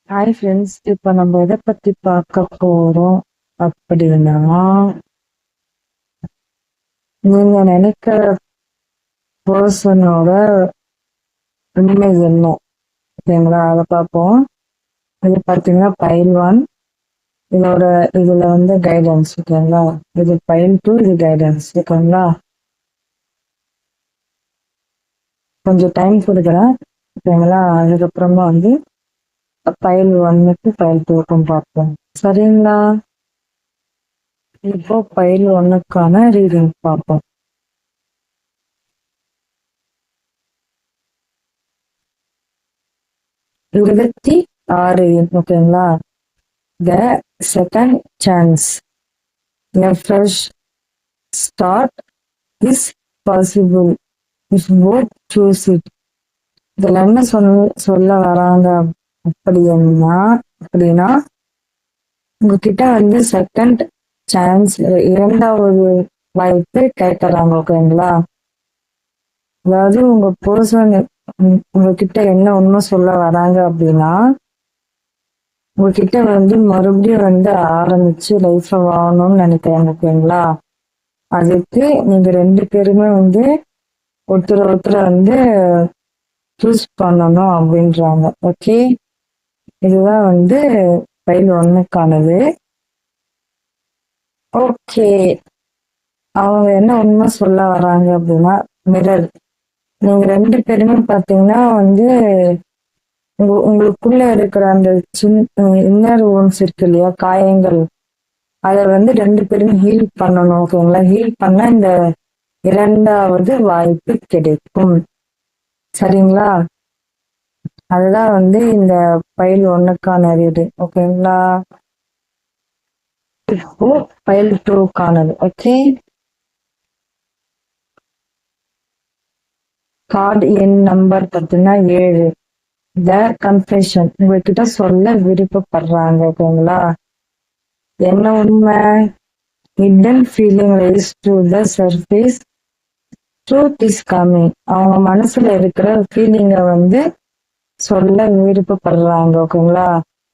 Hi friends, இப்போ நம்ம எதை பத்தி பார்க்க போறோம் அப்படின்னா, நீங்க நினைக்கிற பர்சனோட உண்மை என்ன? ஓகேங்களா, அதை பார்ப்போம். இது பார்த்தீங்கன்னா பைல் 1. இதுல வந்து கைடன்ஸ். ஓகேங்களா, இது பைல் 2, இது கைடன்ஸ். ஓகேங்களா, கொஞ்சம் டைம் கொடுக்குறேன். ஓகேங்களா, அதுக்கப்புறமா வந்து பைல் 1க்கு பைல் 2க்கும் பார்ப்போம். சரிங்களா, இப்போ பைல் 1க்கான ரீடிங் பார்ப்போம். 26. ஓகேங்களா, the second chance, a fresh start is possible if both choose it. இதுல என்ன சொல்ல வராங்க அப்படின்னா உங்ககிட்ட வந்து செகண்ட் சான்ஸ், இரண்டாவது வாய்ப்பு கேட்கறாங்க. ஓகேங்களா, அதாவது உங்க பர்சன் உங்ககிட்ட என்ன உண்மை சொல்ல வராங்க அப்படின்னா, உங்ககிட்ட வந்து மறுபடியும் வந்து ஆரம்பிச்சு லைஃப வாழணும்னு நினைக்கிறாங்க. ஓகேங்களா, அதுக்கு நீங்க 2 பேருமே வந்து ஒருத்தர் வந்து சூஸ் பண்ணணும் அப்படின்றாங்க. ஓகே, இதுதான் வந்து பைல் 1க்கானது. ஓகே, அவங்க என்ன உண்மை சொல்ல வராங்க அப்படின்னா, மிரர், நீங்க 2 பேருமே பாத்தீங்கன்னா வந்து உங்களுக்குள்ள இருக்கிற அந்த இன்னர் ஓன்ஸ் இருக்கு இல்லையா, காயங்கள், அதை வந்து 2 பேரும் ஹீல் பண்ணணும். ஓகேங்களா, ஹீல் பண்ண இந்த இரண்டாவது வாய்ப்பு கிடைக்கும். சரிங்களா, அதுதான் வந்து இந்த பைல் 1க்கான ரீடிங். ஓகேங்களா, இப்போ பைல் 2க்கானது. ஓகே, கார்டு எண் நம்பர் பார்த்தீங்கன்னா 7. த கன்ஃபெஷன், உங்ககிட்ட சொல்ல விருப்பப்படுறாங்க. ஓகேங்களா, என்ன உண்மை? hidden feeling rise to the surface, truth is coming. அவங்க மனசுல இருக்கிற ஃபீலிங்கை வந்து சொல்ல விருப்பப்படுறாங்க. ஓகேங்களா,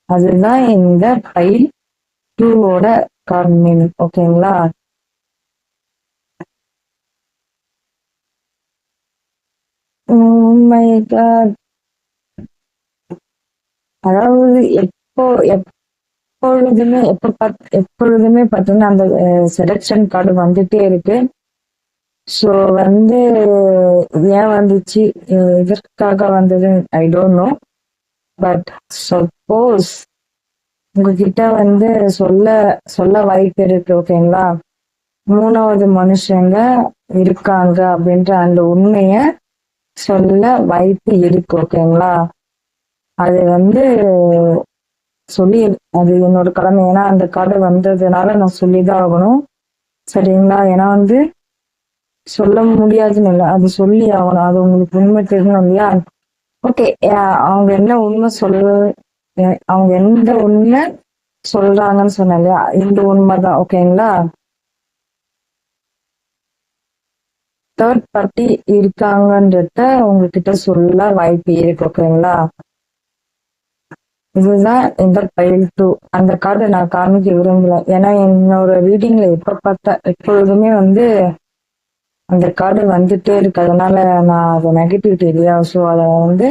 அதுதான் இந்த பைல் 2ஓட கார்டு. ஓகேங்களா, மை காட், அதாவது எப்பொழுதுமே பார்த்தீங்கன்னா அந்த செலெக்ஷன் கார்டு வந்துட்டே இருக்கு. ஸோ வந்து ஏன் வந்துச்சு, எதற்காக வந்தது, I don't know. But suppose உங்ககிட்ட வந்து சொல்ல வாய்ப்பு இருக்கு. ஓகேங்களா, 3வது மனுஷங்க இருக்காங்க அப்படின்ற அந்த உண்மைய சொல்ல வாய்ப்பு இருக்கு. ஓகேங்களா, அது வந்து அது என்னோட கடமை. ஏன்னா அந்த கார்டு வந்ததுனால நான் சொல்லிதான் ஆகணும். சரிங்களா, ஏன்னா வந்து சொல்ல முடியாதுன்னு இல்லை, அது சொல்லி ஆகணும். அது உங்களுக்கு உண்மை தெரியணும் இல்லையா. ஓகே, அவங்க என்ன உண்மை அவங்க எந்த உண்மை சொல்றாங்கன்னு சொன்ன இல்லையா, இந்த உண்மைதான். ஓகேங்களா, தேர்ட் பார்ட்டி இருக்காங்கன்றத உங்ககிட்ட சொல்ல வாய்ப்பு இருக்கு. ஓகேங்களா, இதுதான் இந்த பைல் 2. அந்த கார்டை நான் காமிக்க விரும்பல, ஏன்னா என்னோட ரீடிங்ல எப்பொழுதுமே வந்து அந்த கார்டு வந்துட்டே இருக்கு. அதனால நான் அதை நெகட்டிவிட்டி இல்லையா, ஸோ அதை வந்து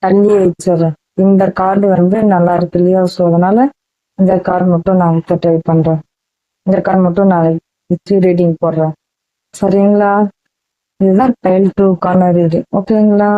தள்ளி வச்சிடறேன். இந்த கார்டு வந்து நல்லா இருக்கு இல்லையா, ஸோ அதனால இந்த கார்டு மட்டும் நான் இப்போ ட்ரை பண்றேன். இந்த கார்டு மட்டும் நான் வச்சு ரீடிங் போடுறேன். சரிங்களா, இதுதான் பைல் 2க்கான ரீடிங். ஓகேங்களா.